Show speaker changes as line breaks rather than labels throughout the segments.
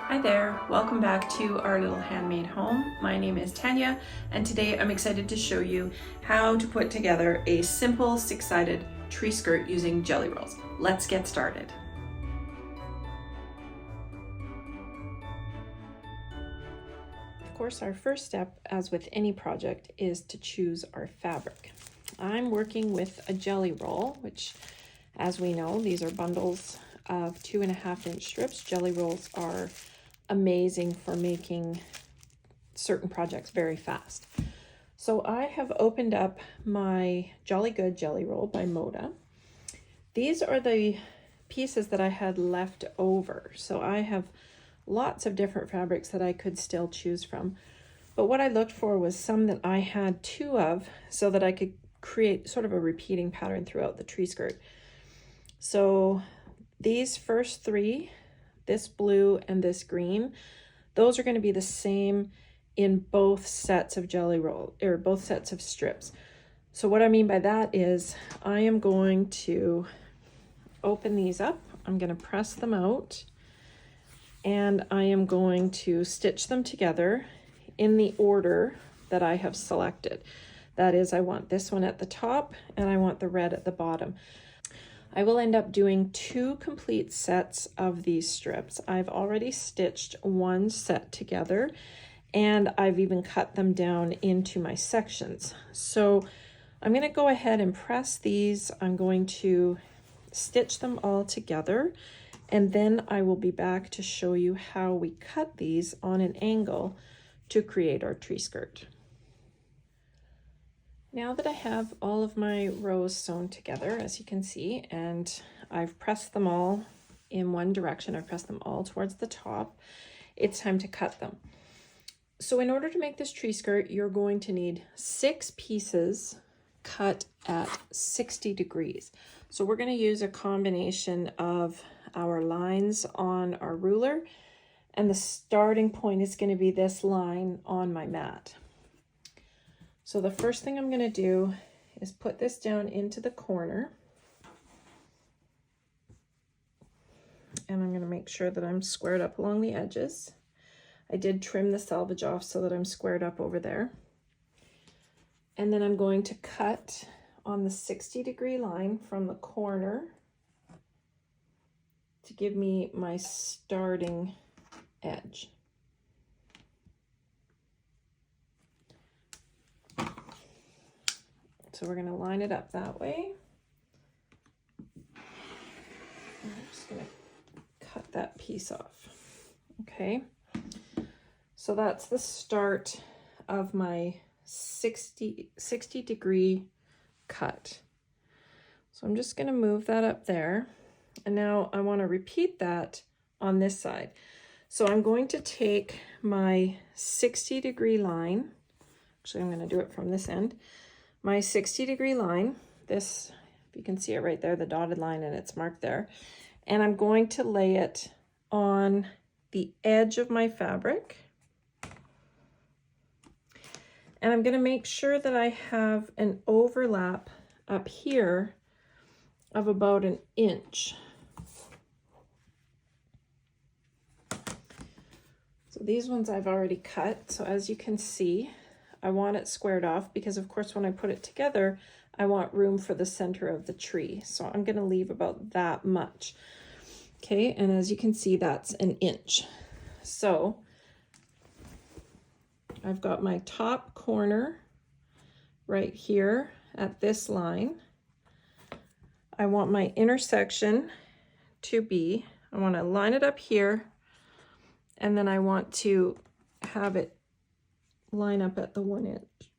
Hi there, welcome back to our little handmade home. My name is Tanya, and today I'm excited to show you how to put together a simple six-sided tree skirt using jelly rolls. Let's get started. Of course, our first step, as with any project, is to choose our fabric. I'm working with a jelly roll, which, as we know, these are bundles of 2.5-inch strips. Jelly rolls are amazing for making certain projects very fast. So I have opened up my Jolly Good Jelly Roll by Moda. These are the pieces that I had left over. So I have lots of different fabrics that I could still choose from. But what I looked for was some that I had two of so that I could create sort of a repeating pattern throughout the tree skirt. So these first three, this blue and this green, those are going to be the same in both sets of jelly roll, or both sets of strips. So what I mean by that is I am going to open these up. I'm going to press them out, and I am going to stitch them together in the order that I have selected. That is, I want this one at the top and I want the red at the bottom. I will end up doing 2 complete sets of these strips. I've already stitched one set together, and I've even cut them down into my sections. So I'm going to go ahead and press these. I'm going to stitch them all together, and then I will be back to show you how we cut these on an angle to create our tree skirt. Now that I have all of my rows sewn together, as you can see, and I've pressed them all in one direction, I've pressed them all towards the top, it's time to cut them. So in order to make this tree skirt, you're going to need 6 pieces cut at 60 degrees. So we're going to use a combination of our lines on our ruler, and the starting point is going to be this line on my mat. So the first thing I'm going to do is put this down into the corner, and I'm going to make sure that I'm squared up along the edges. I did trim the selvage off so that I'm squared up over there. And then I'm going to cut on the 60-degree line from the corner to give me my starting edge. So we're going to line it up that way. I'm just going to cut that piece off. Okay. So that's the start of my 60 degree cut. So I'm just going to move that up there. And now I want to repeat that on this side. So I'm going to take my 60-degree line. Actually, I'm going to do it from this end. My 60-degree line, this, if you can see it right there, the dotted line, and it's marked there. And I'm going to lay it on the edge of my fabric. And I'm going to make sure that I have an overlap up here of about 1 inch. So these ones I've already cut. So as you can see, I want it squared off because, of course, when I put it together, I want room for the center of the tree. So I'm going to leave about that much. Okay, and as you can see, that's 1 inch. So I've got my top corner right here at this line. I want my intersection to be, I want to line it up here, and then I want to have it line up at the 1 inch.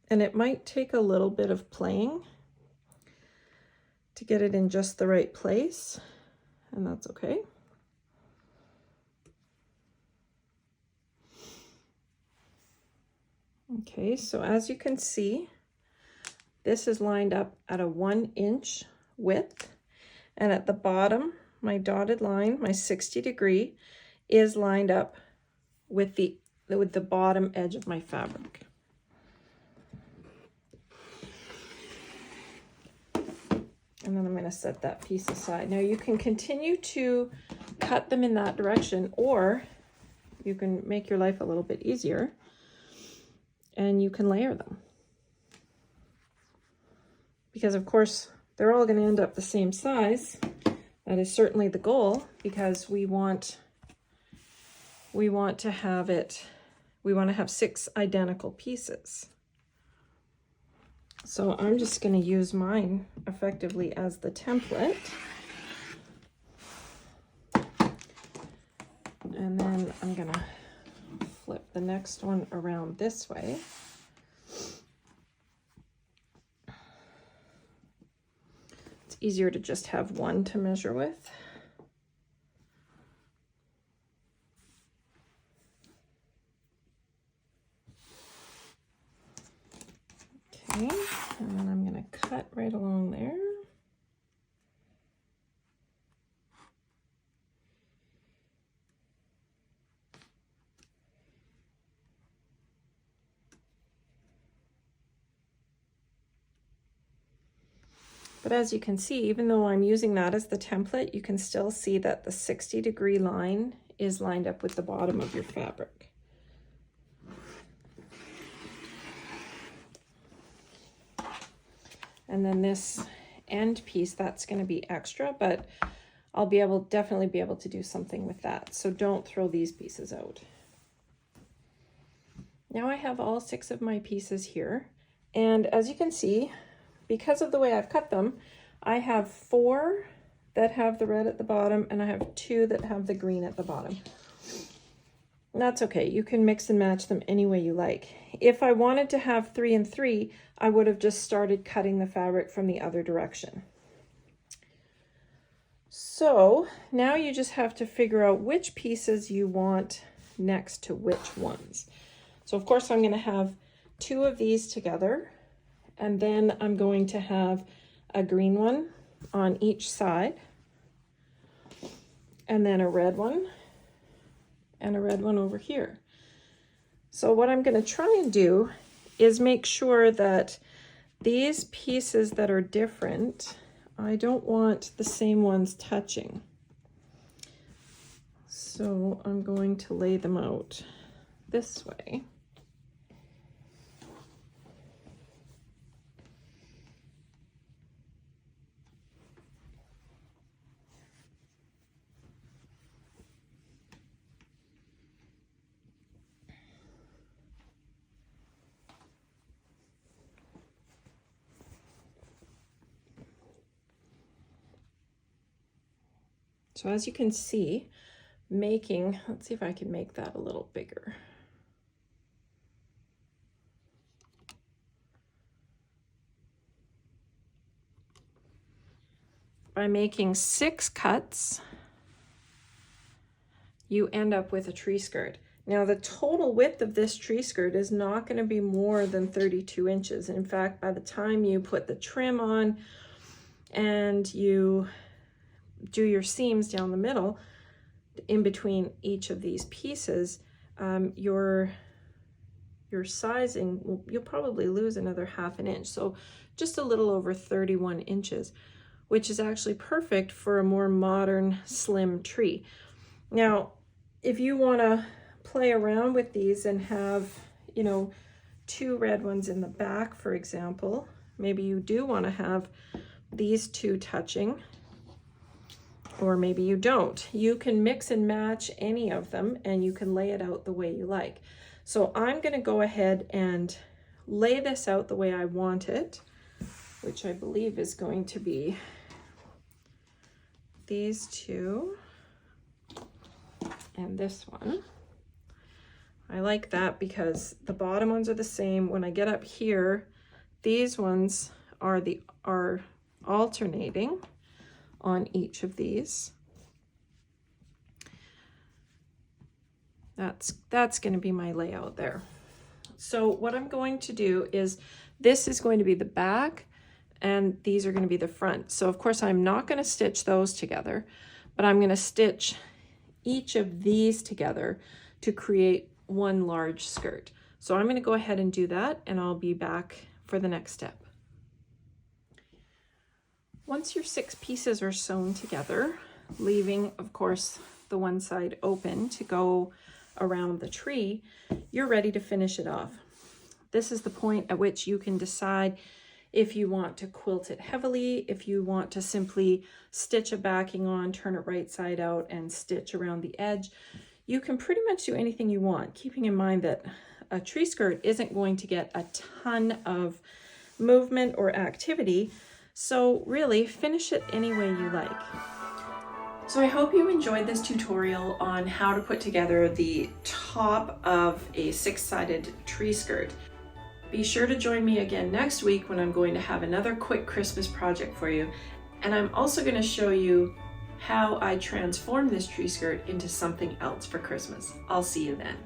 And it might take a little bit of playing to get it in just the right place, and that's okay. Okay, so as you can see, this is lined up at a 1 inch width, and at the bottom, my dotted line, my 60-degree, is lined up with the bottom edge of my fabric. And then I'm going to set that piece aside. Now you can continue to cut them in that direction, or you can make your life a little bit easier, and you can layer them. Because of course, they're all going to end up the same size. That is certainly the goal, because we want to have 6 identical pieces. So I'm just going to use mine effectively as the template. And then I'm going to flip the next one around this way. It's easier to just have one to measure with. Okay, and then I'm going to cut right along there. But as you can see, even though I'm using that as the template, you can still see that the 60-degree line is lined up with the bottom of your fabric. And then this end piece, that's going to be extra, but I'll definitely be able to do something with that. So don't throw these pieces out. Now I have all 6 of my pieces here. And as you can see, because of the way I've cut them, I have 4 that have the red at the bottom, and I have 2 that have the green at the bottom. And that's okay. You can mix and match them any way you like. If I wanted to have 3 and 3, I would have just started cutting the fabric from the other direction. So now you just have to figure out which pieces you want next to which ones. So of course I'm going to have 2 of these together. And then I'm going to have a green one on each side, and then a red one, and a red one over here. So what I'm going to try and do is make sure that these pieces that are different, I don't want the same ones touching. So I'm going to lay them out this way. So as you can see, let's see if I can make that a little bigger. By making 6 cuts, you end up with a tree skirt. Now the total width of this tree skirt is not going to be more than 32 inches. In fact, by the time you put the trim on and you do your seams down the middle, in between each of these pieces, your sizing, you'll probably lose another ½ an inch. So just a little over 31 inches, which is actually perfect for a more modern, slim tree. Now, if you want to play around with these and have, 2 red ones in the back, for example, maybe you do want to have these 2 touching, or maybe you don't. You can mix and match any of them, and you can lay it out the way you like. So I'm going to go ahead and lay this out the way I want it, which I believe is going to be these 2 and this one. I like that because the bottom ones are the same. When I get up here, these ones are alternating on each of these. That's going to be my layout there. So what I'm going to do is, this is going to be the back and these are going to be the front. So of course I'm not going to stitch those together, but I'm going to stitch each of these together to create one large skirt. So I'm going to go ahead and do that, and I'll be back for the next step. Once your 6 pieces are sewn together, leaving of course the one side open to go around the tree, you're ready to finish it off. This is the point at which you can decide if you want to quilt it heavily, if you want to simply stitch a backing on, turn it right side out and stitch around the edge. You can pretty much do anything you want, keeping in mind that a tree skirt isn't going to get a ton of movement or activity. So really finish it any way you like. So I hope you enjoyed this tutorial on how to put together the top of a 6-sided tree skirt. Be sure to join me again next week when I'm going to have another quick Christmas project for you. And I'm also going to show you how I transformed this tree skirt into something else for Christmas. I'll see you then.